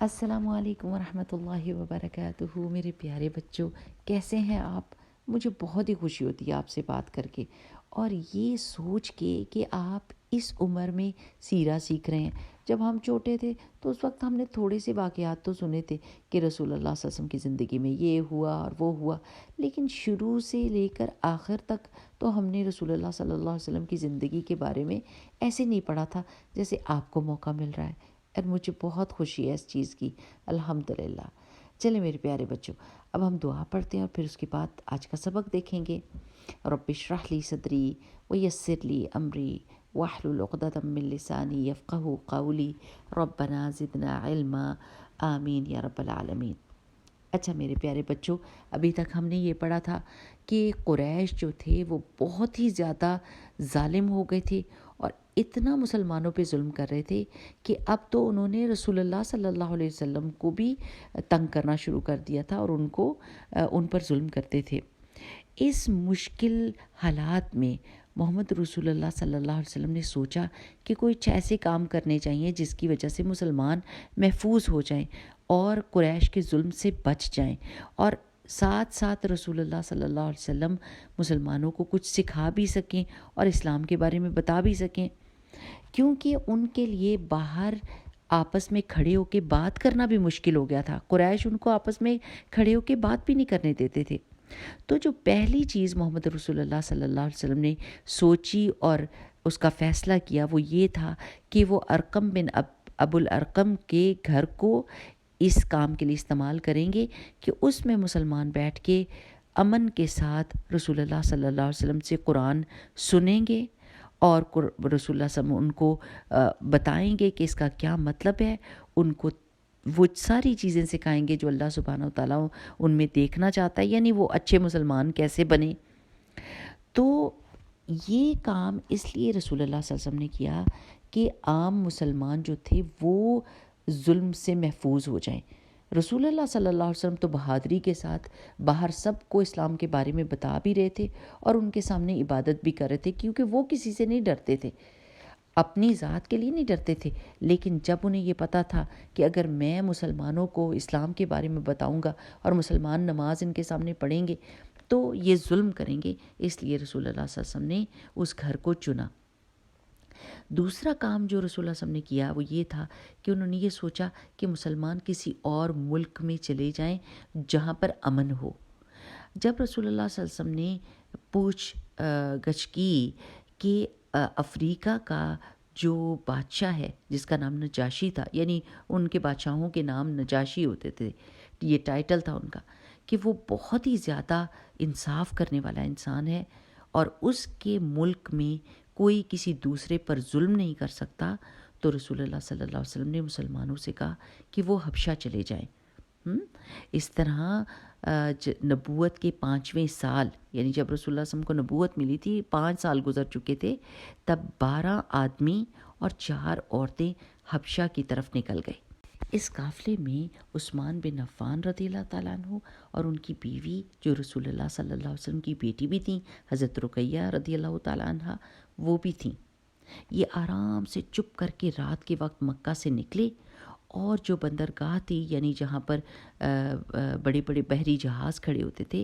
السلام علیکم ورحمۃ اللہ وبرکاتہ۔ میرے پیارے بچوں، کیسے ہیں آپ؟ مجھے بہت ہی خوشی ہوتی ہے آپ سے بات کر کے، اور یہ سوچ کے کہ آپ اس عمر میں سیرہ سیکھ رہے ہیں۔ جب ہم چھوٹے تھے تو اس وقت ہم نے تھوڑے سے واقعات تو سنے تھے کہ رسول اللہ صلی اللہ علیہ وسلم کی زندگی میں یہ ہوا اور وہ ہوا، لیکن شروع سے لے کر آخر تک تو ہم نے رسول اللہ صلی اللہ علیہ وسلم کی زندگی کے بارے میں ایسے نہیں پڑھا تھا جیسے آپ کو موقع مل رہا ہے، اور مجھے بہت خوشی ہے اس چیز کی، الحمدللہ۔ چلیں میرے پیارے بچوں، اب ہم دعا پڑھتے ہیں اور پھر اس کے بعد آج کا سبق دیکھیں گے۔ رب اشرح لی صدری ویسر لی امری واحلل عقدۃ من لسانی یفقہوا قولی ربنا زدنا علما آمین یا رب العالمین۔ اچھا میرے پیارے بچوں، ابھی تک ہم نے یہ پڑھا تھا کہ قریش جو تھے وہ بہت ہی زیادہ ظالم ہو گئے تھے اور اتنا مسلمانوں پہ ظلم کر رہے تھے کہ اب تو انہوں نے رسول اللہ صلی اللہ علیہ وسلم کو بھی تنگ کرنا شروع کر دیا تھا اور ان پر ظلم کرتے تھے۔ اس مشکل حالات میں محمد رسول اللہ صلی اللہ علیہ وسلم نے سوچا کہ کوئی ایسے کام کرنے چاہیے جس کی وجہ سے مسلمان محفوظ ہو جائیں اور قریش کے ظلم سے بچ جائیں، اور ساتھ ساتھ رسول اللہ صلی اللہ علیہ وسلم مسلمانوں کو کچھ سکھا بھی سکیں اور اسلام کے بارے میں بتا بھی سکیں، کیونکہ ان کے لیے باہر آپس میں کھڑے ہو کے بات کرنا بھی مشکل ہو گیا تھا۔ قریش ان کو آپس میں کھڑے ہو کے بات بھی نہیں کرنے دیتے تھے۔ تو جو پہلی چیز محمد رسول اللہ صلی اللہ علیہ وسلم نے سوچی اور اس کا فیصلہ کیا وہ یہ تھا کہ وہ ارقم بن ابو الارقم کے گھر کو اس کام کے لیے استعمال کریں گے کہ اس میں مسلمان بیٹھ کے امن کے ساتھ رسول اللہ صلی اللہ علیہ وسلم سے قرآن سنیں گے اور رسول اللہ صلی اللہ علیہ وسلم ان کو بتائیں گے کہ اس کا کیا مطلب ہے، ان کو وہ ساری چیزیں سکھائیں گے جو اللہ سبحانہ وتعالیٰ ان میں دیکھنا چاہتا ہے، یعنی وہ اچھے مسلمان کیسے بنے۔ تو یہ کام اس لیے رسول اللہ صلی اللہ علیہ وسلم نے کیا کہ عام مسلمان جو تھے وہ ظلم سے محفوظ ہو جائیں۔ رسول اللہ صلی اللہ علیہ وسلم تو بہادری کے ساتھ باہر سب کو اسلام کے بارے میں بتا بھی رہے تھے اور ان کے سامنے عبادت بھی کر رہے تھے، کیونکہ وہ کسی سے نہیں ڈرتے تھے، اپنی ذات کے لیے نہیں ڈرتے تھے، لیکن جب انہیں یہ پتہ تھا کہ اگر میں مسلمانوں کو اسلام کے بارے میں بتاؤں گا اور مسلمان نماز ان کے سامنے پڑھیں گے تو یہ ظلم کریں گے، اس لیے رسول اللہ صلی اللہ علیہ وسلم نے اس گھر کو چنا۔ دوسرا کام جو رسول اللہ صلی اللہ علیہ وسلم نے کیا وہ یہ تھا کہ انہوں نے یہ سوچا کہ مسلمان کسی اور ملک میں چلے جائیں جہاں پر امن ہو۔ جب رسول اللہ صلی اللہ علیہ وسلم نے پوچھ گچھ کی کہ افریقہ کا جو بادشاہ ہے جس کا نام نجاشی تھا، یعنی ان کے بادشاہوں کے نام نجاشی ہوتے تھے، یہ ٹائٹل تھا ان کا، کہ وہ بہت ہی زیادہ انصاف کرنے والا انسان ہے اور اس کے ملک میں کوئی کسی دوسرے پر ظلم نہیں کر سکتا، تو رسول اللہ صلی اللہ علیہ وسلم نے مسلمانوں سے کہا کہ وہ حبشہ چلے جائیں۔ اس طرح نبوت کے 5ویں سال، یعنی جب رسول اللہ صلی اللہ علیہ وسلم کو نبوت ملی تھی 5 سال گزر چکے تھے، تب 12 آدمی اور 4 عورتیں حبشہ کی طرف نکل گئے۔ اس قافلے میں عثمان بن عفان رضی اللہ تعالیٰ عنہ اور ان کی بیوی جو رسول اللہ صلی اللہ علیہ وسلم کی بیٹی بھی تھیں، حضرت رقیہ رضی اللہ تعالیٰ عنہ، وہ بھی تھیں۔ یہ آرام سے چپ کر کے رات کے وقت مکہ سے نکلے اور جو بندرگاہ تھی، یعنی جہاں پر بڑے بڑے بحری جہاز کھڑے ہوتے تھے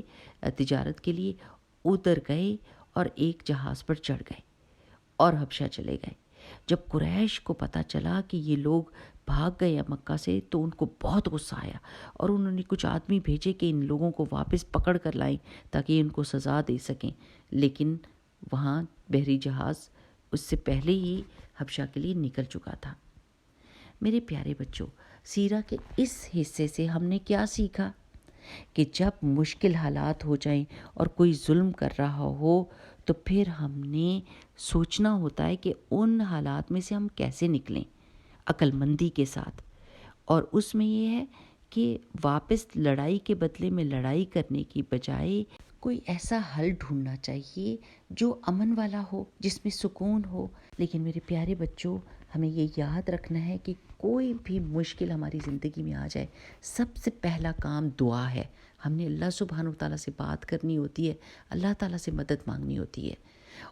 تجارت کے لیے، ادھر گئے اور ایک جہاز پر چڑھ گئے اور حبشہ چلے گئے۔ جب قریش کو پتہ چلا کہ یہ لوگ بھاگ گئے ہیں مکہ سے تو ان کو بہت غصہ آیا اور انہوں نے کچھ آدمی بھیجے کہ ان لوگوں کو واپس پکڑ کر لائیں تاکہ ان کو سزا دے سکیں، لیکن وہاں بحری جہاز اس سے پہلے ہی حبشہ کے لیے نکل چکا تھا۔ میرے پیارے بچوں، سیرہ کے اس حصے سے ہم نے کیا سیکھا کہ جب مشکل حالات ہو جائیں اور کوئی ظلم کر رہا ہو تو پھر ہم نے سوچنا ہوتا ہے کہ ان حالات میں سے ہم کیسے نکلیں عقل مندی کے ساتھ، اور اس میں یہ ہے کہ واپس لڑائی کے بدلے میں لڑائی کرنے کی بجائے کوئی ایسا حل ڈھونڈنا چاہیے جو امن والا ہو، جس میں سکون ہو۔ لیکن میرے پیارے بچوں، ہمیں یہ یاد رکھنا ہے کہ کوئی بھی مشکل ہماری زندگی میں آ جائے، سب سے پہلا کام دعا ہے۔ ہم نے اللہ سبحانہ وتعالیٰ سے بات کرنی ہوتی ہے، اللہ تعالیٰ سے مدد مانگنی ہوتی ہے۔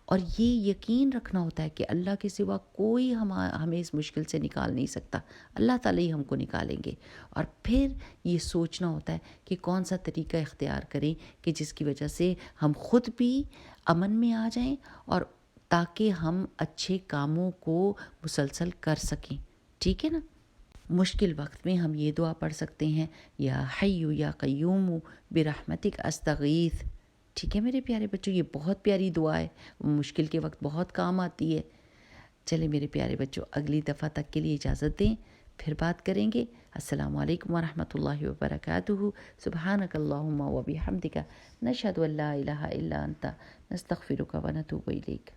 اور یہ یقین رکھنا ہوتا ہے کہ اللہ کے سوا کوئی ہمیں اس مشکل سے نکال نہیں سکتا، اللہ تعالیٰ ہی ہم کو نکالیں گے۔ اور پھر یہ سوچنا ہوتا ہے کہ کون سا طریقہ اختیار کریں کہ جس کی وجہ سے ہم خود بھی امن میں آ جائیں اور تاکہ ہم اچھے کاموں کو مسلسل کر سکیں، ٹھیک ہے نا۔ مشکل وقت میں ہم یہ دعا پڑھ سکتے ہیں، یا حی یا قیوم برحمتک استغیث، ٹھیک ہے میرے پیارے بچوں، یہ بہت پیاری دعا ہے، مشکل کے وقت بہت کام آتی ہے۔ چلیں میرے پیارے بچوں، اگلی دفعہ تک کے لیے اجازت دیں، پھر بات کریں گے۔ السلام علیکم ورحمۃ اللہ وبرکاتہ۔ سبحانک اللہم و بحمدک، نشہد ان لا الہ الا انت، نستغفرک و نتوب الیک۔